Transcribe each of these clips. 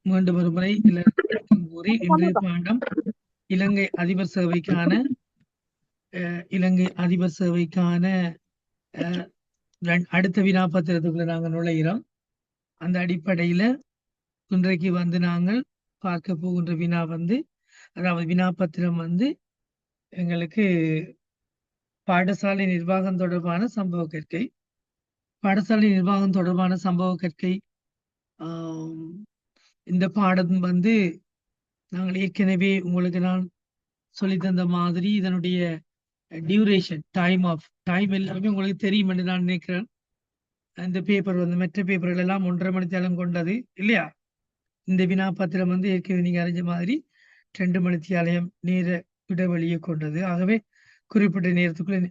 மீண்டும் ஒரு முறை எல்லாருக்கும் கூறி இன்றைய பாடம் இலங்கை அதிபர் சேவைக்கான அடுத்த வினாப்பத்திரத்துக்குள்ள நாங்கள் நுழைகிறோம். அந்த அடிப்படையில இன்றைக்கு நாங்கள் பார்க்க போகின்ற வினா அதாவது வினாப்பத்திரம் எங்களுக்கு பாடசாலை நிர்வாகம் தொடர்பான சம்பவ கற்கை. பாடசாலை நிர்வாகம் தொடர்பான சம்பவ கற்கை இந்த பாடம் நாங்கள் ஏற்கனவே உங்களுக்கு நான் சொல்லி தந்த மாதிரி இதனுடைய டியூரேஷன் டைம் எல்லாமே உங்களுக்கு தெரியும் என்று நான் நினைக்கிறேன். இந்த பேப்பர் மற்ற பேப்பர்கள் எல்லாம் 1.5 மணித்தியாலம் கொண்டது இல்லையா? இந்த வினாப்பத்திரம் ஏற்கனவே நீங்க அறிஞ்ச மாதிரி 2 மணித்தியாலம் நேர இடைவெளியை கொண்டது. ஆகவே குறிப்பிட்ட நேரத்துக்குள்ள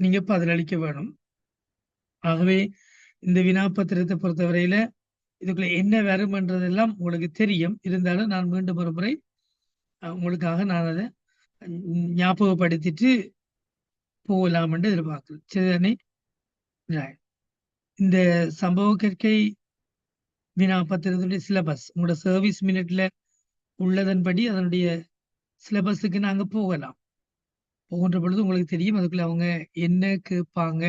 நீங்க பதிலளிக்க வேணும். ஆகவே இந்த வினாப்பத்திரத்தை பொறுத்தவரையில இதுக்குள்ள என்ன வரும் என்றதெல்லாம் உங்களுக்கு தெரியும். இருந்தாலும் நான் மீண்டும் ஒரு முறை உங்களுக்காக நான் அதை ஞாபகப்படுத்திட்டு போகலாம் என்று எதிர்பார்க்கிறேன். சரிதானே? இந்த சம்பவ கற்கை வினாப்பத்திரத்துடைய சிலபஸ் உங்களோட சர்வீஸ் மினிட்ல உள்ளதன்படி அதனுடைய சிலபஸுக்கு நாங்க போகலாம். போகின்ற பொழுது உங்களுக்கு தெரியும் அதுக்குள்ள அவங்க என்ன கேட்பாங்க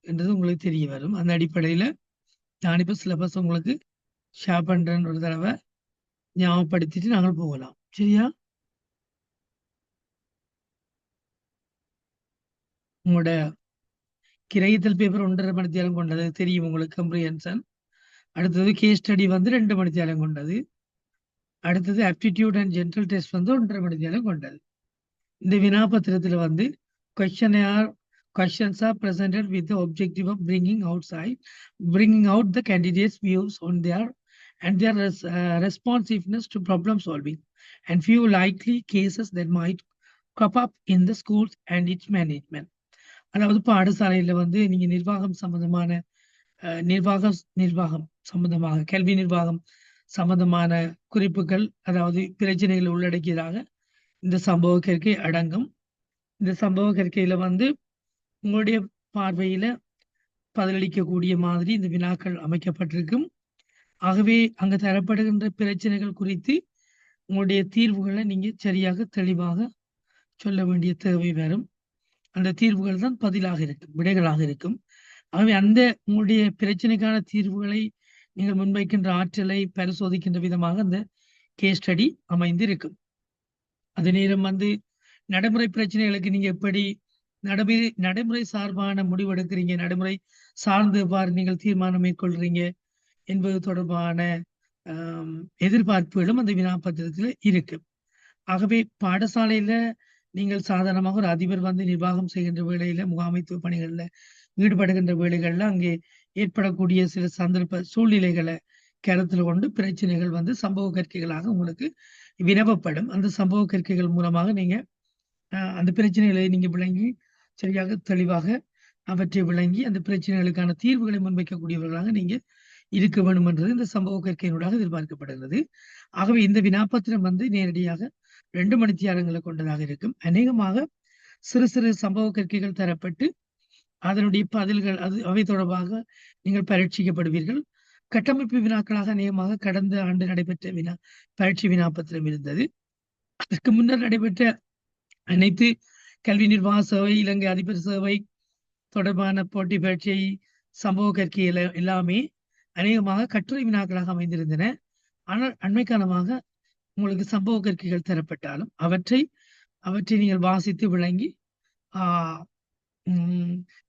என்றது உங்களுக்கு தெரிய வரும். அந்த அடிப்படையில நான் இப்ப சிலபஸ் உங்களுக்கு ஷேர் பண்றேன்னு ஒரு தடவை ஞாபகப்படுத்திட்டு நாங்கள் போகலாம். சரியா? உங்களோட கிரகித்தல் பேப்பர் 1.5 மணித்தியாலம் கொண்டது தெரியும் உங்களுக்கு, கம்ப்ரிஹென்ஷன். அடுத்தது கேஸ் ஸ்டடி 2 மணித்தியாலம் கொண்டது. அடுத்தது ஆப்டிடியூட் அண்ட் ஜென்ரல் டெஸ்ட் 1.5 மணித்தியாலம் கொண்டது. இந்த வினாபத்திரத்துல questions are presented with the objective of bringing out the candidates' views on their responsiveness to problem solving and few likely cases that might crop up in the schools and its management. அதாவது பாடசாலையில நீங்க நிர்வாகம் சம்பந்தமாக கல்வி நிர்வாகம் சம்பந்தமான குறிப்புகள், அதாவது பிரச்சனைகள் உள்ளடக்கியதாக இந்த சம்பவ கற்கை அடங்கும். இந்த சம்பவ கற்கையில உங்களுடைய பார்வையில பதிலளிக்கக்கூடிய மாதிரி இந்த வினாக்கள் அமைக்கப்பட்டிருக்கும். ஆகவே அங்க தரப்படுகின்ற பிரச்சனைகள் குறித்து உங்களுடைய தீர்வுகளை நீங்க சரியாக தெளிவாக சொல்ல வேண்டிய தேவை வரும். அந்த தீர்வுகள் தான் பதிலாக இருக்கும், விடைகளாக இருக்கும். ஆகவே அந்த உங்களுடைய பிரச்சனைக்கான தீர்வுகளை நீங்கள் முன்வைக்கின்ற ஆற்றலை பரிசோதிக்கின்ற விதமாக அந்த கேஸ் ஸ்டடி அமைந்து இருக்கும். அதே நேரம் நடைமுறை பிரச்சனைகளுக்கு நீங்க எப்படி நடைமுறை சார்பான முடிவெடுக்கிறீங்க, நடைமுறை சார்ந்து எவ்வாறு நீங்கள் தீர்மானம் மேற்கொள்றீங்க என்பது தொடர்பான எதிர்பார்ப்புகளும் அந்த வினாப்பத்திரத்தில் இருக்கு. ஆகவே பாடசாலையில நீங்கள் சாதாரணமாக ஒரு அதிபர் நிர்வாகம் செய்கின்ற வேளையில, முகாமைத்துவ பணிகள்ல ஈடுபடுகின்ற வேளைகள்ல அங்கே ஏற்படக்கூடிய சில சந்தர்ப்ப சூழ்நிலைகளை கருத்தில் கொண்டு பிரச்சனைகள் சம்பவ கற்கைகளாக உங்களுக்கு வினவப்படும். அந்த சம்பவ கற்கைகள் மூலமாக நீங்க அந்த பிரச்சனைகளை நீங்க விளங்கி சரியாக தெளிவாக அவற்றை விளங்கி அந்த பிரச்சனைகளுக்கான தீர்வுகளை முன்வைக்கக்கூடியவர்களாக நீங்க இருக்க வேண்டும் என்றது இந்த சம்பவ கற்கையினூடாக எதிர்பார்க்கப்படுகிறது. ஆகவே இந்த வினாப்பத்திரம் நேரடியாக 2 மணித்தியாலங்களை கொண்டதாக இருக்கும். அநேகமாக சிறு சிறு சம்பவ கற்கைகள் தரப்பட்டு அதனுடைய பதில்கள் அவை தொடர்பாக நீங்கள் பரீட்சிக்கப்படுவீர்கள். கட்டமைப்பு வினாக்களாக அநேகமாக கடந்த ஆண்டு நடைபெற்ற பரீட்சை வினாப்பத்திரம் இருந்தது. அதற்கு முன்னர் நடைபெற்ற அனைத்து கல்வி நிர்வாக சேவை, இலங்கை அதிபர் சேவை தொடர்பான போட்டி பரீட்சை சம்பவ கற்கையில எல்லாமே அநேகமாக கட்டுரை வினாக்களாக அமைந்திருந்தன. ஆனால் அண்மை காலமாக உங்களுக்கு சம்பவ கற்கைகள் தரப்பட்டாலும் அவற்றை நீங்கள் வாசித்து விளங்கி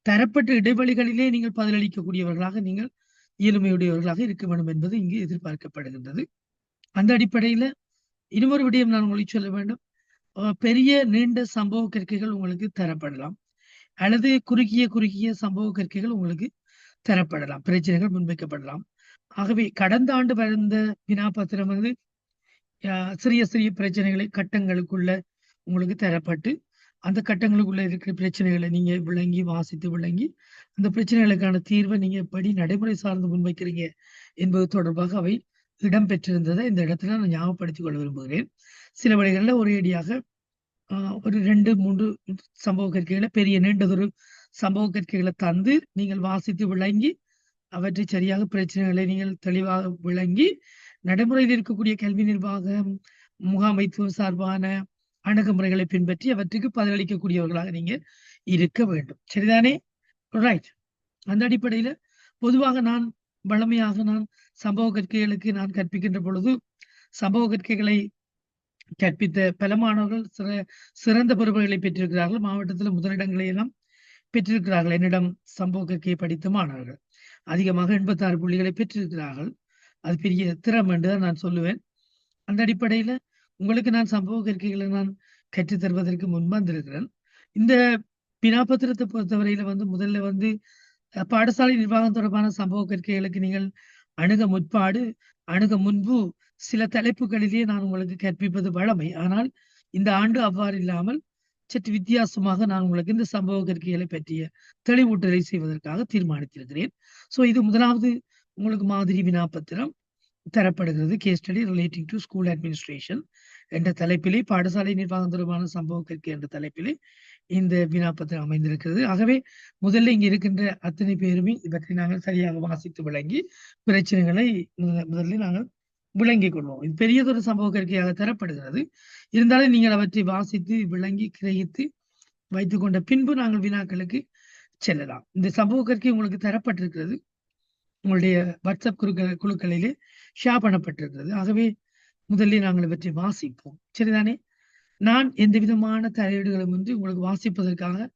தரப்பட்ட இடைவெளிகளிலே நீங்கள் பதிலளிக்கக்கூடியவர்களாக நீங்கள் இயலுமையுடையவர்களாக இருக்க வேண்டும் என்பது இங்கு எதிர்பார்க்கப்படுகின்றது. அந்த அடிப்படையில இன்னொரு விடயம் நான் உங்களுக்கு சொல்ல வேண்டும். பெரிய நீண்ட சம்பவ கற்கைகள் உங்களுக்கு தரப்படலாம், அல்லது குறுகிய சம்பவ கற்கைகள் உங்களுக்கு தரப்படலாம், பிரச்சனைகள் முன்வைக்கப்படலாம். ஆகவே கடந்த ஆண்டு வந்த வினாப்பத்திரம் சிறிய சிறிய பிரச்சனைகளை கட்டங்களுக்குள்ள உங்களுக்கு தரப்பட்டு அந்த கட்டங்களுக்குள்ள இருக்கிற பிரச்சனைகளை நீங்க வாசித்து விளங்கி அந்த பிரச்சனைகளுக்கான தீர்வை நீங்க எப்படி நடைமுறை சார்ந்து முன்வைக்கிறீங்க என்பது தொடர்பாக அவை இடம்பெற்றிருந்ததை இந்த இடத்துல நான் ஞாபகப்படுத்திக் கொள்ள விரும்புகிறேன். சில வழிகளில் ஒரேடியாக ஒரு 2-3 சம்பவ கற்கைகளை பெரிய நீண்டதொரு சம்பவ கற்கைகளை தந்து நீங்கள் வாசித்து விளங்கி அவற்றை சரியாக பிரச்சனைகளை நீங்கள் தெளிவாக விளங்கி நடைமுறையில் இருக்கக்கூடிய கல்வி நிர்வாகம் முகாமைத்துவம் சார்பான அணுகுமுறைகளை பின்பற்றி அவற்றுக்கு பதிலளிக்கக்கூடியவர்களாக நீங்க இருக்க வேண்டும். சரிதானே? ரைட். அந்த அடிப்படையில பொதுவாக நான் வளமையாக நான் சம்பவ கற்கைகளுக்கு நான் கற்பிக்கின்ற பொழுது சம்பவ கற்கைகளை கற்பித்த பல மாணவர்கள் சிறந்த பொறுப்புகளை பெற்றிருக்கிறார்கள். மாவட்டத்தில் முதலிடங்களை எல்லாம் பெற்றிருக்கிறார்கள். என்னிடம் சம்பவ கற்கையை படித்த மாணவர்கள் அதிகமாக 86 புள்ளிகளை பெற்றிருக்கிறார்கள். அது பெரிய திறம் என்றுதான் நான் சொல்லுவேன். அந்த அடிப்படையில உங்களுக்கு நான் சம்பவ கற்கைகளை நான் கற்றுத் தருவதற்கு முன்வந்திருக்கிறேன். இந்த வினாபத்திரத்தை பொறுத்தவரையில முதல்ல பாடசாலை நிர்வாகம் தொடர்பான சம்பவ கற்கைகளுக்கு நீங்கள் அணுக முன்பு சில தலைப்புகளிலேயே நான் உங்களுக்கு கற்பிப்பது வழமை. ஆனால் இந்த ஆண்டு அவ்வாறு இல்லாமல் சற்று வித்தியாசமாக நான் உங்களுக்கு இந்த சம்பவ கற்கைகளை பற்றிய தெளிவூட்டலை செய்வதற்காக தீர்மானித்திருக்கிறேன். இது முதலாவது உங்களுக்கு மாதிரி வினாபத்திரம் தரப்படுகிறது. Case study relating to school administration என்ற தலைப்பிலே, பாடசாலை நிர்வாகம் தொடர்பான சம்பவ கற்கை என்ற தலைப்பிலே இந்த வினாபத்திரம் அமைந்திருக்கிறது. ஆகவே முதல்ல இங்க இருக்கின்ற அத்தனை பேருமே இவற்றை நாங்கள் சரியாக வாசித்து விளங்கி பிரச்சனைகளை முதல்ல நாங்கள் விளங்கிக் கொள்வோம். இது பெரியதொரு சம்பவ கற்கையாக தரப்படுகிறது. இருந்தாலும் நீங்கள் அவற்றை வாசித்து விளங்கி கிரகித்து வைத்துக் கொண்ட பின்பு நாங்கள் வினாக்களுக்கு செல்லலாம். இந்த சம்பவ கற்கை உங்களுக்கு தரப்பட்டிருக்கிறது, உங்களுடைய வாட்ஸ்அப் குழுக்களிலே ஷேர் பண்ணப்பட்டிருக்கிறது. ஆகவே முதலில் நாங்கள் இவற்றை வாசிப்போம். சரிதானே? நான் எந்த விதமான தலையீடுகளும் உங்களுக்கு வாசிப்பதற்காக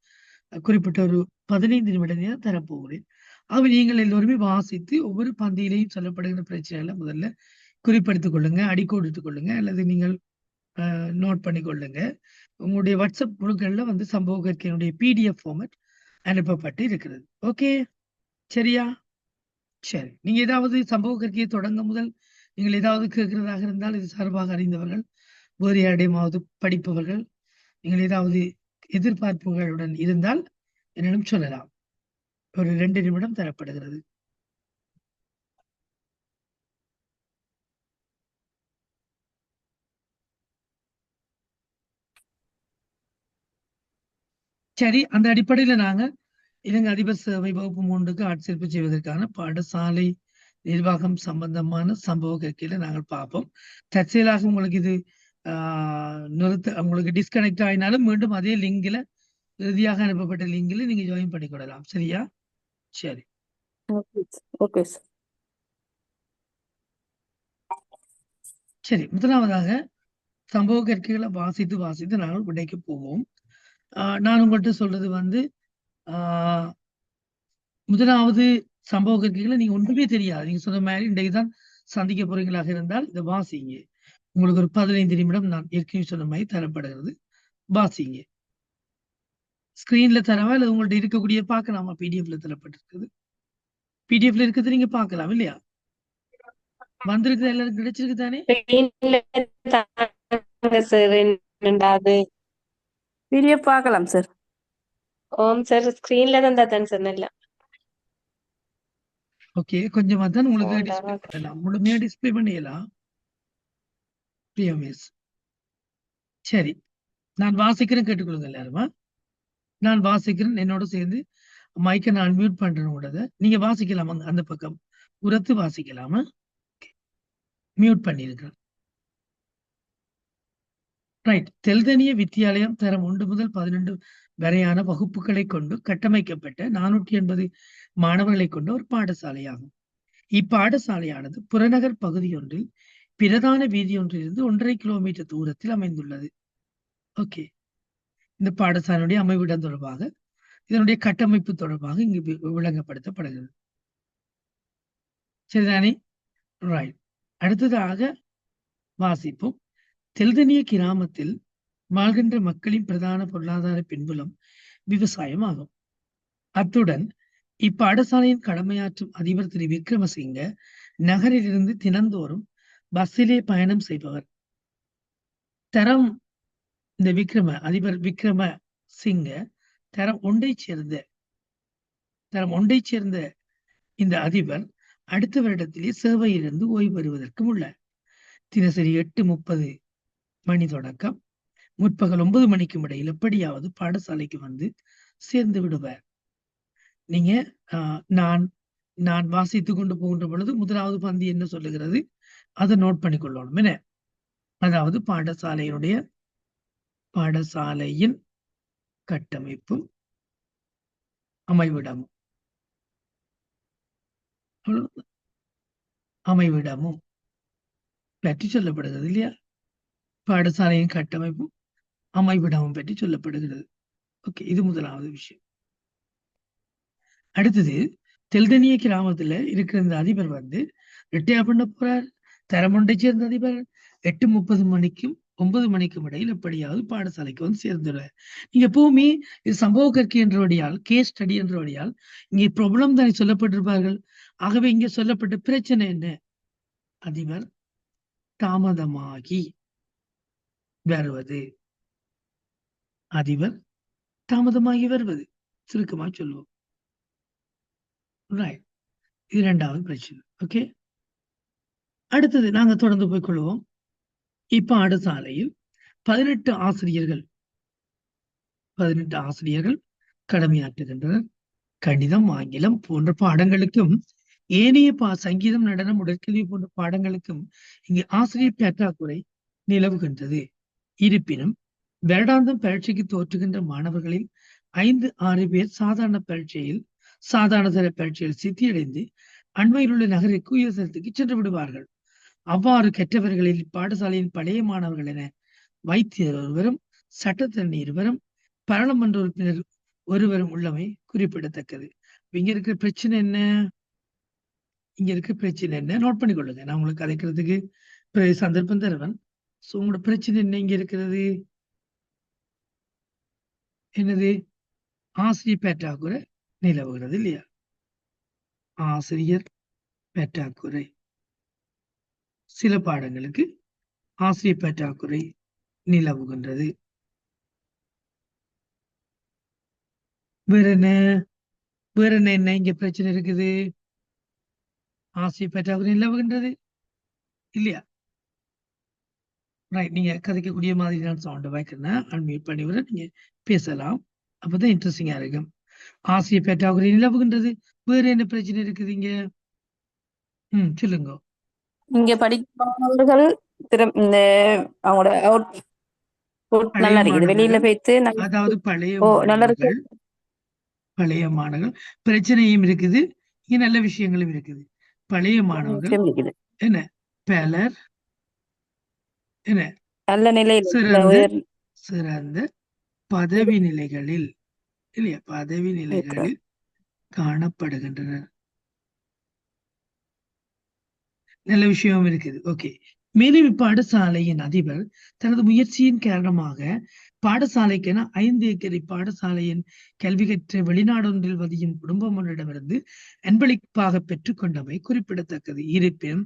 குறிப்பிட்ட ஒரு 15 நிமிட நேரம் தரப்போகிறேன். ஆகவே நீங்கள் எல்லோருமே வாசித்து ஒவ்வொரு பந்தியிலையும் சொல்லப்படுகிற பிரச்சனைகளை முதல்ல குறிப்பெடுத்துக் கொள்ளுங்க, அடிக்கோடிட்டுக் கொள்ளுங்க, அல்லது நீங்கள் நோட் பண்ணி கொள்ளுங்க. உங்களுடைய வாட்ஸ்அப் குழுக்கள்ல சம்பவ கற்கையினுடைய PDF ஃபார்மேட் அனுப்பப்பட்டு இருக்கிறது. ஓகே, சரியா? சரி. நீங்க ஏதாவது சம்பவ கற்கையை தொடங்க முதல் நீங்கள் ஏதாவது கேட்கிறதாக இருந்தால், இது சார்பாக அறிந்தவர்கள், வேறு யாரிடமாவது படிப்பவர்கள், நீங்கள் ஏதாவது எதிர்பார்ப்புகளுடன் இருந்தால் என்னிடம் சொல்லலாம். ஒரு 2 நிமிடம் தரப்படுகிறது. சரி, அந்த அடிப்படையில நாங்க இலங்கை அதிபர் சேவை வகுப்பு 3க்கு ஆட்சேர்ப்பு செய்வதற்கான பாடசாலை நிர்வாகம் சம்பந்தமான சம்பவ கற்கையில நாங்கள் பார்ப்போம். தற்செயலாக உங்களுக்கு இது உங்களுக்கு டிஸ்கனெக்ட் ஆயினாலும் மீண்டும் அதே லிங்க்ல, இறுதியாக அனுப்பப்பட்ட லிங்க்ல நீங்க ஜாயின் பண்ணிக்கொள்ளலாம். சரியா? சரி. சரி, முதலாவதாக சம்பவ கற்கைகளை வாசித்து நாங்கள் விடைக்கு போவோம். நான் உங்கள்கிட்ட சொல்றது முதலாவது சம்பவ கற்கைகளை நீங்க ஒன்றுமே தெரியாது. நீங்க சொன்ன மாதிரி இன்றைக்குதான் சந்திக்க போறீங்களாக இருந்தால் இதை வாசிங்க. உங்களுக்கு ஒரு 15 நிமிடம் நான் ஏற்கனவே சொன்ன மாதிரி தரப்படுகிறது. வாசிங்க. ஸ்கிரீன்ல தரவா இல்ல உங்கள்ட்ட இருக்கக்கூடிய பார்க்கலாமா? பிடிஎஃப்ல தரப்பட்டிருக்குது. பிடிஎஃப்ல இருக்கிறது நீங்க பார்க்கலாம் இல்லையா? வந்திருக்கு, எல்லாரும் கிடைச்சிருக்கு தானே? பிடிஎஃப் பார்க்கலாம் சார். ஓம் சார், ஸ்கிரீன்ல தான் தான் சார். நல்ல ஓகே, கொஞ்சமா தான் உங்களுக்கு டிஸ்ப்ளே பண்ணலாம், முழுமையா டிஸ்ப்ளே பண்ணிடலாம். பிஎம்எஸ். சரி, நான் வாசிக்கிறேன், கேட்டுக்கொள்ளுங்க எல்லாருமா. நான் வாசிக்கிறேன், என்னோட சேர்ந்து மைக்கை நான் மியூட் பண்றேன். கூடாது, நீங்க வாசிக்கலாம், அந்த பக்கம் உரத்து வாசிக்கலாமா? மியூட் பண்ணிருக்கிறேன். ரைட். தெல்தனிய வித்தியாலயம் தரம் 1 முதல் 12 வரையான வகுப்புகளை கொண்டு கட்டமைக்கப்பட்ட 480 மாணவர்களை கொண்ட ஒரு பாடசாலையாகும். இப்பாடசாலையானது புறநகர் பகுதியொன்றில் பிரதான வீதியொன்றிலிருந்து 1.5 கிலோமீட்டர் தூரத்தில் அமைந்துள்ளது. ஓகே, இந்த பாடசாலையுடைய அமைவிடம் தொடர்பாக, இதனுடைய கட்டமைப்பு தொடர்பாக இங்கு விளங்கப்படுத்தப்படுகிறது. சரிதானே? ரைட். அடுத்ததாக வாசிப்போம். தெல்தனிய கிராமத்தில் வாழ்கின்ற மக்களின் பிரதான பொருளாதார பின்புலம் விவசாயம் ஆகும். அத்துடன் இப்பாடசாலையின் கடமையாற்றும் அதிபர் திரு விக்ரமசிங்க நகரிலிருந்து தினந்தோறும் பஸ்ஸிலே பயணம் செய்பவர். தரம் இந்த அதிபர் விக்ரம சிங்க தரம் ஒன்றை சேர்ந்த இந்த அதிபர் அடுத்த வருடத்திலே சேவையிலிருந்து ஓய்வு பெறுவதற்கும் உள்ள தினசரி 8:30 மணி தொடக்கம் முற்பகல் 9 மணிக்கும் இடையில் எப்படியாவது பாடசாலைக்கு சேர்ந்து விடுவார். நீங்க நான் நான் வாசித்துக் கொண்டு போகின்ற பொழுது முதலாவது பந்தி என்ன சொல்லுகிறது அதை நோட் பண்ணி கொள்ளணும் என்ன. அதாவது பாடசாலையின் கட்டமைப்பும் அமைவிடமும் அமைவிடமும் பற்றி சொல்லப்படுகிறது இல்லையா. பாடசாலையின் கட்டமைப்பும் அமைவிடமும் பற்றி சொல்லப்படுகிறது. ஓகே, இது முதலாவது விஷயம். அடுத்தது, தெல்தனிய கிராமத்துல இருக்கிற இந்த அதிபர் ரிட்டையர் பண்ண போறார். தரமொன்றை சேர்ந்த அதிபர் 8:30 மணிக்கும் 9 மணிக்கும் இடையில் எப்படியாவது பாடசாலைக்கு சேர்ந்துள்ளார். நீங்க எப்பவுமே இது சம்பவ கற்கை என்றபடியால், கேஸ் ஸ்டடி என்றபடியால் இங்கே ப்ராப்ளம் தானே சொல்லப்பட்டிருப்பார்கள். ஆகவே இங்க சொல்லப்பட்ட பிரச்சனை என்ன? அதிபர் தாமதமாகி வருவது. அதிபர் தாமதமாகி வருவது சுருக்கமா சொல்லுவோம். ரைட், இது இரண்டாவது பிரச்சனை. ஓகே, அடுத்தது நாங்க தொடர்ந்து போய் கொள்வோம். இப்பாடசாலையில் 18 ஆசிரியர்கள் கடமையாற்றுகின்றனர். கணிதம், ஆங்கிலம் போன்ற பாடங்களுக்கும் ஏனைய சங்கீதம், நடனம், உடற்கல்வி போன்ற பாடங்களுக்கும் இங்கு ஆசிரியர் பற்றாக்குறை நிலவுகின்றது. இருப்பினும் வருடாந்தம் பரீட்சைக்கு தோற்றுகின்ற மாணவர்களில் 5-6 பேர் சாதாரண தர பரீட்சையில் சித்தியடைந்து அண்மையில் உள்ள நகருக்கு உயர்தரத்துக்கு சென்று விடுவார்கள். அவ்வாறு கற்றவர்களில் பாடசாலையின் பழைய மாணவர்கள் என வைத்தியர் ஒருவரும், சட்டத்தரணி இருவரும், பாராளுமன்ற உறுப்பினர் ஒருவரும் உள்ளமை குறிப்பிடத்தக்கது. இங்க இருக்கிற பிரச்சனை என்ன நோட் பண்ணி கொள்ளுங்க. நான் உங்களுக்கு கதைக்கிறதுக்கு சந்தர்ப்பம் தருவன். சோ உங்களோட பிரச்சனை என்ன இங்க இருக்கிறது? என்னது? ஆசிரியர் பற்றாக்குறை நிலவுகிறது இல்லையா. ஆசிரியர் பற்றாக்குறை, சில பாடங்களுக்கு ஆசிரியர் பற்றாக்குறை நிலவுகின்றது. வேற என்ன இங்க பிரச்சனை இருக்குது? ஆசிரியர் பற்றாக்குறை நிலவுகின்றது இல்லையா. ரைட், நீங்க கதைக்கக்கூடிய மாதிரி நான் சவுண்ட் வைக்கிறேன். அன்மியூட் பண்ணி விட நீங்க பேசலாம். அப்பதான் இன்ட்ரெஸ்டிங்கா இருக்கும். ஆசிரியர் பற்றாக்குறை நிலவுகின்றது. வேற என்ன பிரச்சனை இருக்குது இங்க? சொல்லுங்க. இங்க படிப்பவர்கள் இந்த அவங்களோட அவுட் நல்லா இருக்குது. வெளியில போயிட்டு அதாவது பழைய நல்லா மாணவர்கள் பிரச்சனையும் இருக்குது, இங்க நல்ல விஷயங்களும் இருக்குது. பழைய மாணவர்கள் என்ன பலர் என்ன நல்ல நிலையில் சிறந்த பதவி நிலைகளில் இல்லையா, பதவி நிலைகளில் காணப்படுகின்றனர். நல்ல விஷயமும் இருக்குது. ஓகே, மேலும் இப்பாடசாலையின் அதிபர் தனது முயற்சியின் காரணமாக பாடசாலைக்கென 5 ஏக்கரை பாடசாலையின் கல்வி கற்ற வெளிநாடொன்றில் வதியும் குடும்பம் ஒன்றிடமிருந்து அன்பளிப்பாக பெற்றுக்கொண்டமை குறிப்பிடத்தக்கது. இருப்பினும்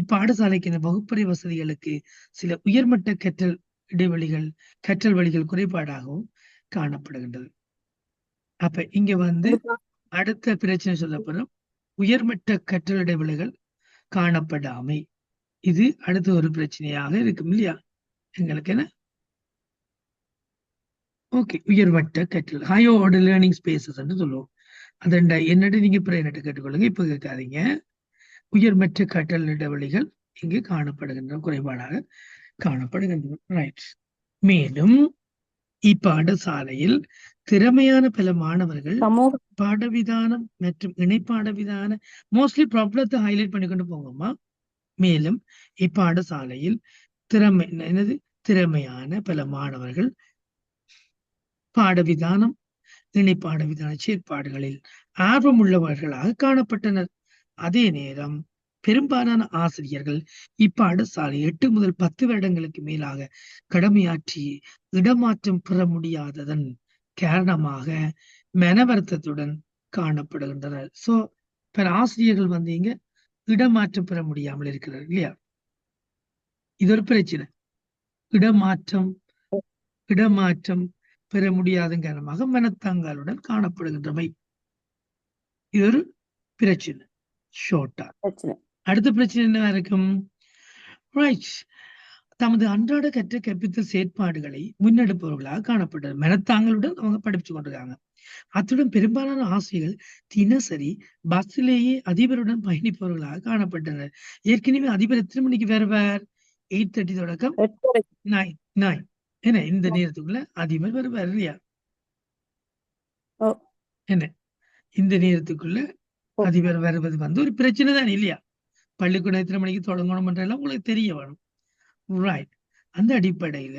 இப்பாடசாலைக்கென வகுப்பறை வசதிகளுக்கு சில உயர்மட்ட கற்றல் வழிகள் குறைபாடாகவும் காணப்படுகின்றது. அப்ப இங்க அடுத்த பிரச்சனை சொல்லப்படும் உயர்மட்ட கற்றல் இடைவெளிகள் காணப்படாமை. இது அடுத்த ஒரு பிரச்சனையாக இருக்கும் இல்லையா எங்களுக்கு. என்ன ஓகே, உயர்மட்ட கற்றல், ஹையர் ஆர்டர் லேர்னிங் ஸ்பேசஸ் சொல்லுவோம். அதண்டா என்னட்டு நீங்க என்னட்டு கேட்டுக்கொள்ளுங்க, இப்ப கேட்காதீங்க. உயர்மட்ட கற்றல் இடைவெளிகள் இங்கு காணப்படுகின்ற குறைபாடாக காணப்படுகின்றன. ரைட், மேலும் இப்பாடசாலையில் திறமையான பல மாணவர்கள் பாடவிதானம் மற்றும் இணைப்பாடவிதான மோஸ்ட்லி ப்ராப்ளத்தை ஹைலைட் பண்ணிக்கொண்டு போங்கம்மா. மேலும் இப்பாடசாலையில் திறமையான பல மாணவர்கள் பாடவிதானம், இணைப்பாடவிதான செயற்பாடுகளில் ஆர்வமுள்ளவர்களாக காணப்பட்டனர். அதே நேரம் பெரும்பாலான ஆசிரியர்கள் இப்பாடசாலை 8 முதல் 10 வருடங்களுக்கு மேலாக கடமையாற்றி இடமாற்றம் பெற முடியாததன் காரணமாக மன வருத்தத்துடன் காணப்படுகின்றனர். சோ பல ஆசிரியர்கள் இங்க இடமாற்றம் பெற முடியாமல் இருக்கிறார் இல்லையா. இது ஒரு பிரச்சனை. இடமாற்றம் பெற முடியாத காரணமாக மனத்தாங்களுடன் காணப்படுகின்றவை. இது ஒரு பிரச்சனை. ஷோர்ட்டா அடுத்த பிரச்சனை என்ன இருக்கும்? ரைட், தமது அன்றாட கற்பித்தல் செயற்பாடுகளை முன்னெடுப்பவர்களாக காணப்பட்டது. மனத்தாங்களுடன் அவங்க படிச்சு கொண்டிருக்காங்க. அத்துடன் பெரும்பாலான ஆசிரியர்கள் தினசரி பஸ்ஸிலேயே அதிபருடன் பயணிப்பவர்களாக காணப்பட்டனர். ஏற்கனவே அதிபர் எத்தனை மணிக்கு வருவார்? 8:30 தொடக்கம் 8:30. 9 என்ன இந்த நேரத்துக்குள்ள அதிபர் வருவார் இல்லையா? ஓ. என்ன இந்த நேரத்துக்குள்ள ஓ. அதிபர் வருவது வந்து ஒரு பிரச்சனை தான் இல்லையா? பள்ளிக்கூடம் எத்தனை மணிக்கு தொடங்கணும்ன்றெல்லாம் உங்களுக்கு தெரிய வேணும். ரைட். அந்த அடிப்படையில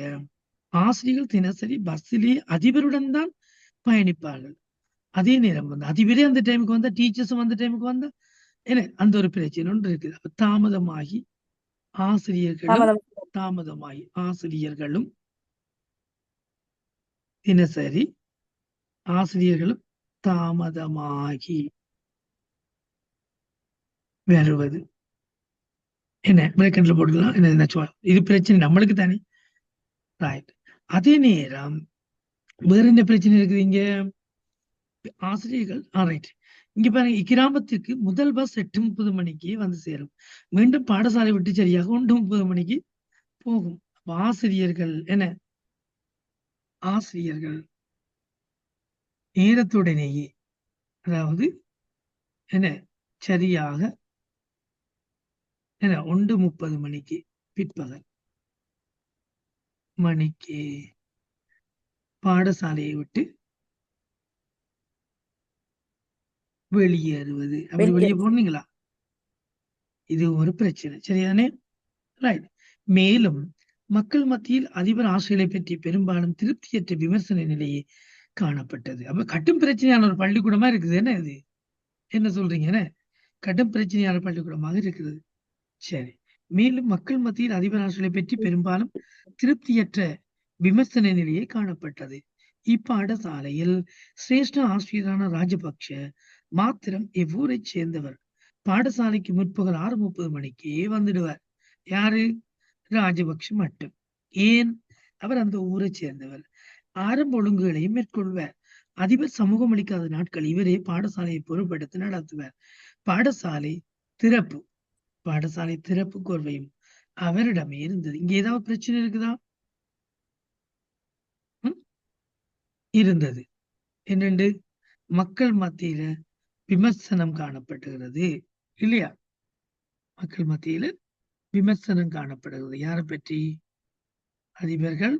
ஆசிரியர்கள் தினசரி பஸ்ஸிலேயே அதிபருடன் தான் பயணிப்பார்கள். அதே நேரம் வந்து அதிபரே அந்த டைமுக்கு வந்தா, டீச்சர்ஸும் அந்த டைமுக்கு வந்தா என்ன அந்த ஒரு பிரச்சனை ஒன்று இருக்குது. அப்ப தாமதமாகி ஆசிரியர்களும் தினசரி ஆசிரியர்களும் தாமதமாகி வருவது என்ன பிரேக்கெண்ட்ல போட்டுக்கலாம். என்ன சொல்லலாம், இது பிரச்சனை நம்மளுக்கு தானே. ரைட். அதே நேரம் வேற என்ன பிரச்சனை இருக்குது இங்க? ஆசிரியர்கள் ரைட். இங்க பாருங்க, இக்கிராமத்திற்கு முதல் பஸ் 8:30 மணிக்கு வந்து சேரும். மீண்டும் பாடசாலை விட்டு சரியாக 1:30 மணிக்கு போகும். அப்ப ஆசிரியர்கள் நேரத்துடனேயே, அதாவது சரியாக 1:30 மணிக்கு பிற்பகல் மணிக்கு பாடசாலையை விட்டு வெளியேறுவது. அப்படி வெளியே போனீங்களா, இது ஒரு பிரச்சனை. சரிதானே? ரைட். மேலும் மக்கள் மத்தியில் அதிபர் ஆசிரியரை பற்றி பெரும்பாலும் திருப்தியற்ற விமர்சன நிலையே காணப்பட்டது. அப்ப கட்டும் பிரச்சனையான ஒரு பள்ளிக்கூடமா இருக்குது. இது என்ன சொல்றீங்க? கடும் பிரச்சனையான பள்ளிக்கூடமாக இருக்கிறது. சரி. மேலும் மக்கள் மத்தியில் அதிபர் ஆசிரியரை பற்றி பெரும்பாலும் திருப்தியற்ற விமர்சன நிலையே காணப்பட்டது. இப்பாடசாலையில் சிரேஷ்ட ஆசிரியரான ராஜபக்ஷ மாத்திரம் எவ்வூரை சேர்ந்தவர். பாடசாலைக்கு முற்பகல் 6:30 மணிக்கே வந்துடுவார். யாரு? ராஜபக்ஷ மட்டும். ஏன்? அவர் அந்த ஊரை சேர்ந்தவர். ஆரம்ப ஒழுங்குகளையும் மேற்கொள்வார். அதிபர் சமூகம் அளிக்காத நாட்கள் இவரே பாடசாலையை பொறுப்பெடுத்து நடத்துவார். பாடசாலை திறப்பு கோர்வையும் அவரிடமே இருந்தது. இங்க ஏதாவது பிரச்சனை இருக்குதா? இருந்தது. என்னண்டு? மக்கள் மத்தியில விமர்சனம் காணப்படுகிறது இல்லையா? மக்கள் மத்தியில விமர்சனம் காணப்படுகிறது. யாரை பற்றி? அதிபர்கள்